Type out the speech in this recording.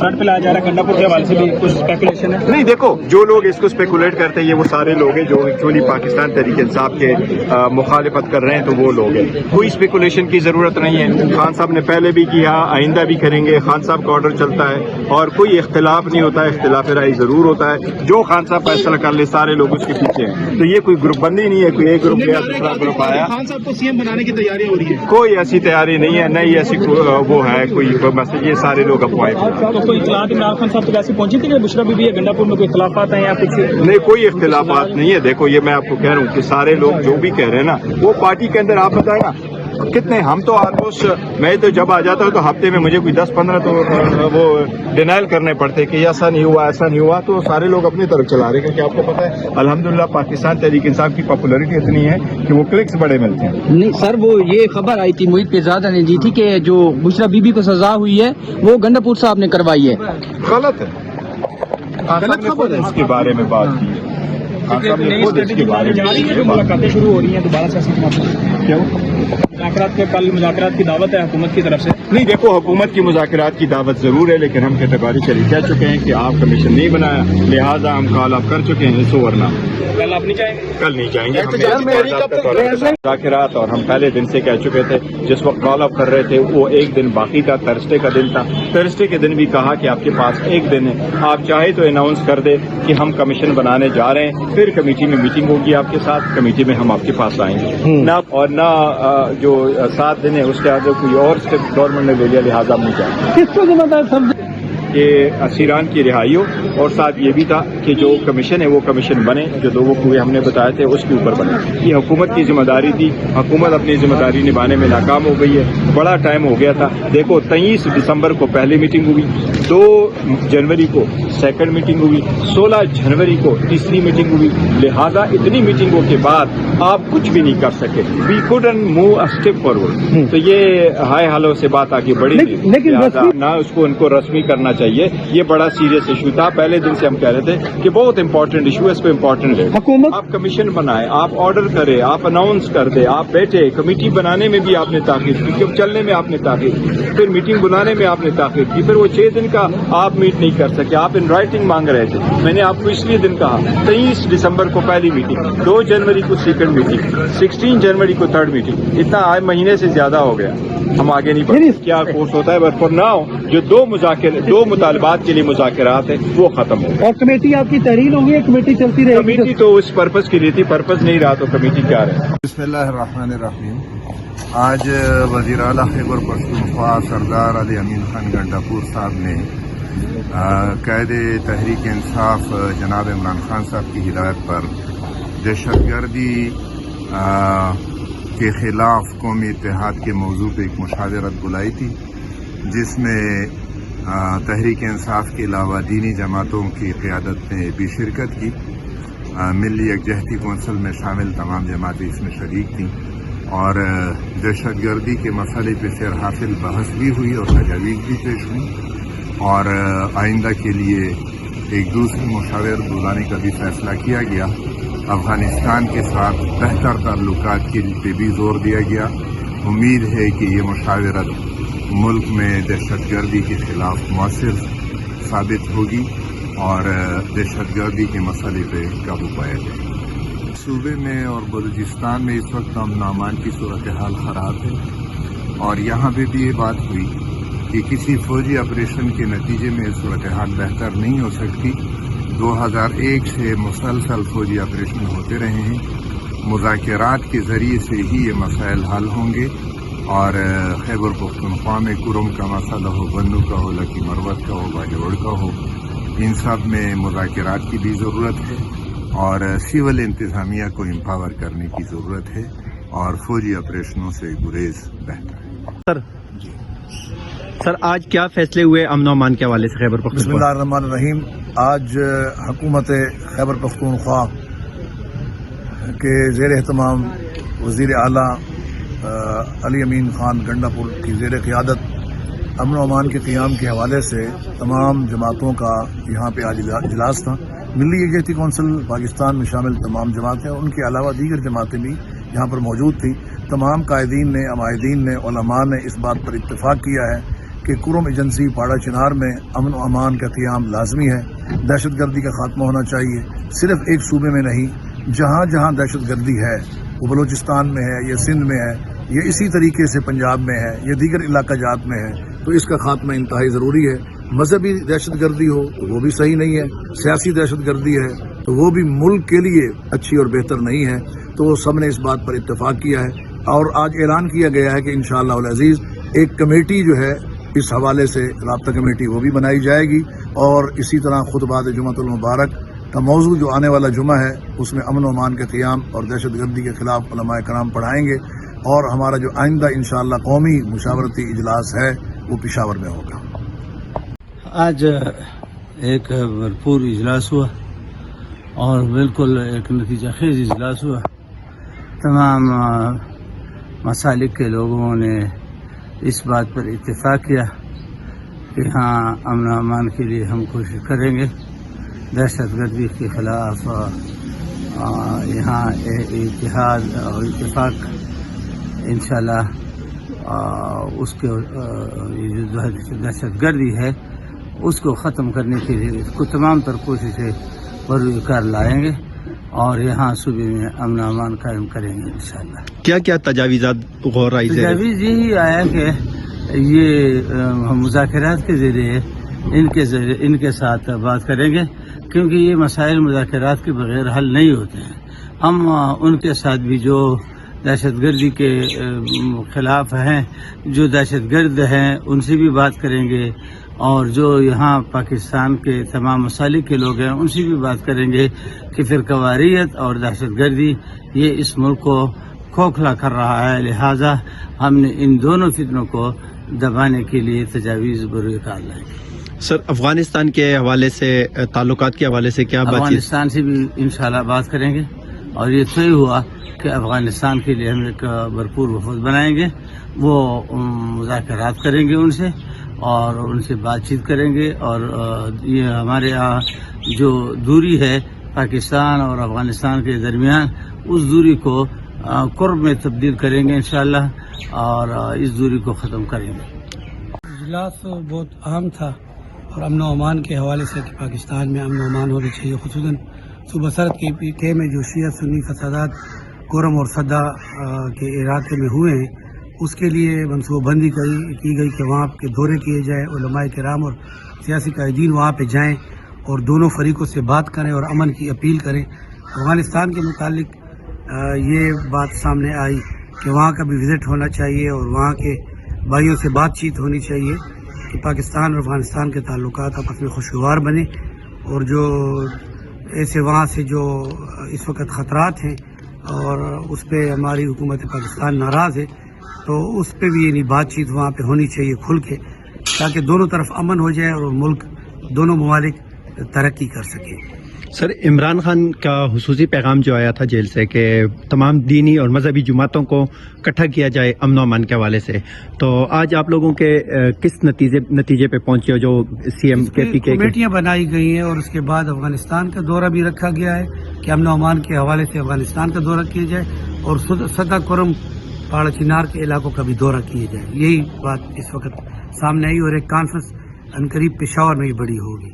Front पे लाया जा रहा है गंडापुर के हवाले से भी कुछ स्पेकुलेशन है। नहीं, देखो जो लोग इसको स्पेकुलेट करते हैं ये वो सारे लोग हैं जो एक्चुअली पाकिस्तान तहरीक इंसाफ के मुखालिफत कर रहे हैं, तो वो लोग हैं। कोई स्पेकुलेशन की जरूरत नहीं है। खान साहब ने पहले भी किया, आइंदा भी करेंगे। खान साहब का ऑर्डर चलता है और कोई इख्तिलाफ नहीं होता है, इख्तिलाफ राय जरूर होता है। जो खान साहब फैसला कर ले सारे लोग उसके पीछे हैं। तो ये कोई ग्रुप बंदी नहीं है, कोई एक ग्रुप गया दूसरा ग्रुप आया। खान साहब को सीएम बनाने की तैयारी हो रही है। कोई ऐसी तैयारी नहीं है, नहीं ऐसी वो है कोई मैसेज। ये सारे लोग अफवाहें। तो कोई इतलात इमरान खान साहब तो वैसे पहुंची थी कि बुशरा बीबी है गंडापुर में कोई इख्तिलाफात हैं या कुछ? नहीं, कोई इख्तिलाफात नहीं है। देखो ये मैं आपको कह रहा हूँ कि सारे लोग जो भी कह रहे हैं ना वो पार्टी के अंदर, आप बताए ना कितने, हम तो ऑलमोस्ट, मैं तो जब आ जाता हूँ तो हफ्ते में मुझे कोई 10-15 तो वो डिनाइल करने पड़ते कि ऐसा नहीं हुआ ऐसा नहीं हुआ। तो सारे लोग अपनी तरफ चला रहे हैं, क्योंकि आपको पता है अल्हम्दुलिल्लाह पाकिस्तान तहरीक इंसाफ की पॉपुलैरिटी इतनी है कि वो क्लिक्स बड़े मिलते हैं। नहीं सर, वो ये खबर आई थी मोहित पेजादा ने दी थी कि जो बुशरा बीबी को सजा हुई है वो गंडापुर साहब ने करवाई है। गलत है। खान साहब ने खुद इसके बारे में बात की है। खान साहब ने खुद इसके बारे में मुलाकातें शुरू हो रही हैं दोबारा से। क्यों? मुज़ाकरात के कल मुज़ाकरात की दावत है हुकूमत की तरफ से। नहीं, देखो हुकूमत की मुज़ाकरात की दावत जरूर है, लेकिन हम कैटेगोरिकली कह चुके हैं कि आप कमीशन नहीं बनाया, लिहाजा हम कॉल अप कर चुके हैं। इस ओवर ना कल आप नहीं जाएंगे? कल नहीं जाएंगे। मुज़ाकरात और हम पहले दिन से कह चुके थे, जिस वक्त कॉल अप कर रहे थे वो एक दिन बाकी था, थर्सडे का दिन था। थर्सडे के दिन भी कहा कि आपके पास एक दिन है, आप चाहे तो अनाउंस कर दे कि हम कमीशन बनाने जा रहे हैं, फिर कमेटी में मीटिंग होगी आपके साथ, कमेटी में हम आपके पास आएंगे ना। और ना जो 7 दिन है उसके आगे कोई और स्टेप गवर्नमेंट ने ले लिया, लिहाजा हम नहीं जाएंगे। किसको जिम्मेदार समझे कि असीरान की रिहाई हो, और साथ ये भी था कि जो कमीशन है वो कमीशन बने, जो लोगों को हमने बताए थे उसके ऊपर बने। ये हुकूमत की जिम्मेदारी थी, हुकूमत अपनी जिम्मेदारी निभाने में नाकाम हो गई है। बड़ा टाइम हो गया था। देखो 23 दिसंबर को पहली मीटिंग हुई, 2 जनवरी को सेकंड मीटिंग हुई, 16 जनवरी को तीसरी मीटिंग हुई। लिहाजा इतनी मीटिंगों के बाद आप कुछ भी नहीं कर सके। We couldn't move a step forward. तो ये हाय हालो से बात आगे बढ़ी, लेकिन ना उसको उनको रस्मी करना चाहिए। ये बड़ा सीरियस इशू था। पहले दिन से हम कह रहे थे कि बहुत इंपॉर्टेंट इशू है, इस पे इंपॉर्टेंट है। हुकूमत आप कमीशन बनाए, आप ऑर्डर करे, आप अनाउंस कर दे, आप बैठे, कमेटी बनाने में भी आपने ताकीद की, क्योंकि चलने में आपने ताकीद की, फिर मीटिंग बुलाने में आपने ताकीद की, फिर वो 6 दिन का आप मीट नहीं कर सके, आप इन राइटिंग मांग रहे थे। मैंने आपको इसलिए दिन कहा 23 दिसंबर को पहली मीटिंग, 2 जनवरी को सेकंड मीटिंग, 16 जनवरी को थर्ड मीटिंग। इतना आज महीने से ज्यादा हो गया, हम आगे नहीं बढ़े। क्या कोर्स होता है, बट फॉर नाउ जो 2 मुतालबात के लिए मुज़ाकरात है वो खत्म हो। और कमेटी आपकी तहरीर होगी या कमेटी चलती रहेगी? कमेटी तो उस पर्पज की रही थी, पर्पज नहीं रहा तो कमेटी क्या रहे। बिस्मिल्लाहिर्रहमानिर्रहीम। आज वज़ीर आला खैबर पख्तूनख्वा सरदार अली अमीन खान गंडापुर साहब ने कायदे तहरीक इंसाफ जनाब इमरान खान साहब की हिदायत पर दहशतगर्दी के खिलाफ कौमी इत्तेहाद के मौजू पर एक मुशावरत बुलाई थी, जिसमें तहरीक इंसाफ के अलावा दीनी जमातों की क़यादत ने भी शिरकत की। मिली यकजहती कौंसिल में शामिल तमाम जमातें इसमें शरीक थीं और दहशतगर्दी के मसले पर फिर हासिल बहस भी हुई और तजावीज़ भी पेश हुई, और आइंदा के लिए एक दूसरी मुशावरत बुलाने का भी फैसला किया गया। अफ़गानिस्तान के साथ बेहतर ताल्लुकात के पे भी जोर दिया गया। उम्मीद है कि ये मुशावरत मुल्क में दहशतगर्दी के खिलाफ मौसर साबित होगी और दहशतगर्दी के मसले पर काबू पाया जाएगा। सूबे में और बलूचिस्तान में इस वक्त अमन अमान की सूरत हाल ख़राब है, और यहाँ पे भी ये बात हुई कि किसी फौजी ऑपरेशन के नतीजे में सूरत हाल बेहतर नहीं हो सकती। 2001 से मुसलसल फौजी ऑपरेशन होते रहे हैं। मुज़ाकरात के ज़रिए से ही ये मसाइल हल होंगे, और खैबर पख्तूनख्वा में कुरम का मसला हो, बन्नू का हो, लकी मरवत का हो, बाजोड़ का हो, इन सब में मुज़ाकरात की भी ज़रूरत है, और सिविल इंतज़ामिया को एम्पावर करने की ज़रूरत है, और फौजी ऑपरेशनों से गुरेज बेहतर है। सर आज क्या फैसले हुए अमन और अमान के हवाले से खैबर पख्तूनख्वा? बिस्मिल्लाहिर्रहमानिर्रहीम। आज हुकूमत खैबर पख्तूनख्वा के ज़ेर एहतमाम वज़ीर आला अली अमीन खान गंडापुर की ज़ेर क़यादत अमन और अमान के क़याम के हवाले से तमाम जमातों का यहाँ पे आज इजलास था। मिली यकजहती कौंसिल पाकिस्तान में शामिल तमाम जमातें, उनके अलावा दीगर जमातें भी यहाँ पर मौजूद थी। तमाम कायदीन ने, अमायदीन ने, उलमा ने इस बात पर इत्तेफाक किया है کہ کرم ایجنسی پاڑا چنار میں امن و امان کا قیام لازمی ہے، دہشت گردی کا خاتمہ ہونا چاہیے، صرف ایک صوبے میں نہیں، جہاں جہاں دہشت گردی ہے، وہ بلوچستان میں ہے یا سندھ میں ہے یا اسی طریقے سے پنجاب میں ہے یا دیگر علاقہ جات میں ہے، تو اس کا خاتمہ انتہائی ضروری ہے۔ مذہبی دہشت گردی ہو تو وہ بھی صحیح نہیں ہے، سیاسی دہشت گردی ہے تو وہ بھی ملک کے لیے اچھی اور بہتر نہیں ہے، تو سب نے اس بات پر اتفاق کیا ہے اور آج اعلان کیا گیا ہے کہ انشاءاللہ العزیز ایک کمیٹی جو ہے اس حوالے سے رابطہ کمیٹی وہ بھی بنائی جائے گی، اور اسی طرح خطبات جمعۃ المبارک کا موضوع جو آنے والا جمعہ ہے اس میں امن و امان کے قیام اور دہشت گردی کے خلاف علماء کرام پڑھائیں گے، اور ہمارا جو آئندہ انشاءاللہ قومی مشاورتی اجلاس ہے وہ پشاور میں ہوگا۔ آج ایک بھرپور اجلاس ہوا اور بالکل ایک نتیجہ خیز اجلاس ہوا۔ تمام مسالک کے لوگوں نے اس بات پر اتفاق کیا کہ ہاں امن و امان کے لیے ہم کوشش کریں گے، دہشت گردی کے خلاف یہاں اتحاد اور اتفاق انشاءاللہ اس کے یہ جو دہشت گردی ہے اس کو ختم کرنے کے لیے اس کو تمام تر کوششیں بروئے کار لائیں گے اور یہاں صوبے میں امن و امان قائم کریں گے انشاءاللہ۔ کیا کیا تجاویزات غور آئی؟ تجاویز یہی آیا کہ یہ ہم مذاکرات کے ذریعے ان کے ساتھ بات کریں گے، کیونکہ یہ مسائل مذاکرات کے بغیر حل نہیں ہوتے ہیں۔ ہم ان کے ساتھ بھی جو دہشت گردی کے خلاف ہیں، جو دہشت گرد ہیں، ان سے بھی بات کریں گے، اور جو یہاں پاکستان کے تمام مسالک کے لوگ ہیں ان سے بھی بات کریں گے کہ فرقہ واریت اور دہشت گردی یہ اس ملک کو کھوکھلا کر رہا ہے، لہٰذا ہم نے ان دونوں فتنوں کو دبانے کے لیے تجاویز بروئے کار لائیں گے۔ سر، افغانستان کے حوالے سے، تعلقات کے حوالے سے کیا بات؟ افغانستان سے بھی انشاءاللہ بات کریں گے، اور یہ طے ہوا کہ افغانستان کے لیے ہم ایک بھرپور وفد بنائیں گے، وہ مذاکرات کریں گے ان سے اور ان سے بات چیت کریں گے، اور یہ ہمارے یہاں جو دوری ہے پاکستان اور افغانستان کے درمیان اس دوری کو قرب میں تبدیل کریں گے انشاءاللہ، اور اس دوری کو ختم کریں گے۔ اجلاس بہت اہم تھا اور امن و امان کے حوالے سے کہ پاکستان میں امن و امان ہونا چاہیے، خصوصاً صوبہ سرحد کے علاقے میں جو شیعہ سنی فسادات کورم اور صدا کے علاقے میں ہوئے ہیں اس کے لیے منصوبہ بندی کی گئی کہ وہاں کے دورے کیے جائیں، علماء کرام اور سیاسی قائدین وہاں پہ جائیں اور دونوں فریقوں سے بات کریں اور امن کی اپیل کریں۔ افغانستان کے متعلق یہ بات سامنے آئی کہ وہاں کا بھی وزٹ ہونا چاہیے اور وہاں کے بھائیوں سے بات چیت ہونی چاہیے کہ پاکستان اور افغانستان کے تعلقات آپس میں خوشگوار بنے، اور جو ایسے وہاں سے جو اس وقت خطرات ہیں اور اس پہ ہماری حکومت پاکستان ناراض ہے، تو اس پہ بھی یعنی بات چیت وہاں پہ ہونی چاہیے کھل کے، تاکہ دونوں طرف امن ہو جائے اور ملک دونوں ممالک ترقی کر سکے۔ سر، عمران خان کا خصوصی پیغام جو آیا تھا جیل سے کہ تمام دینی اور مذہبی جماعتوں کو اکٹھا کیا جائے امن و امان کے حوالے سے، تو آج آپ لوگوں کے کس نتیجے پہ پہنچے ہو؟ جو سی ایم کے پی کے کمیٹیاں بنائی گئی ہیں اور اس کے بعد افغانستان کا دورہ بھی رکھا گیا ہے کہ امن و امان کے حوالے سے افغانستان کا دورہ کیا جائے اور سدا کرم پاڑا چنار کے علاقوں کا بھی دورہ کیا جائے۔ یہی بات اس وقت سامنے آئی اور ایک کانفرنس عنقریب پشاور میں بھی بڑی ہوگی۔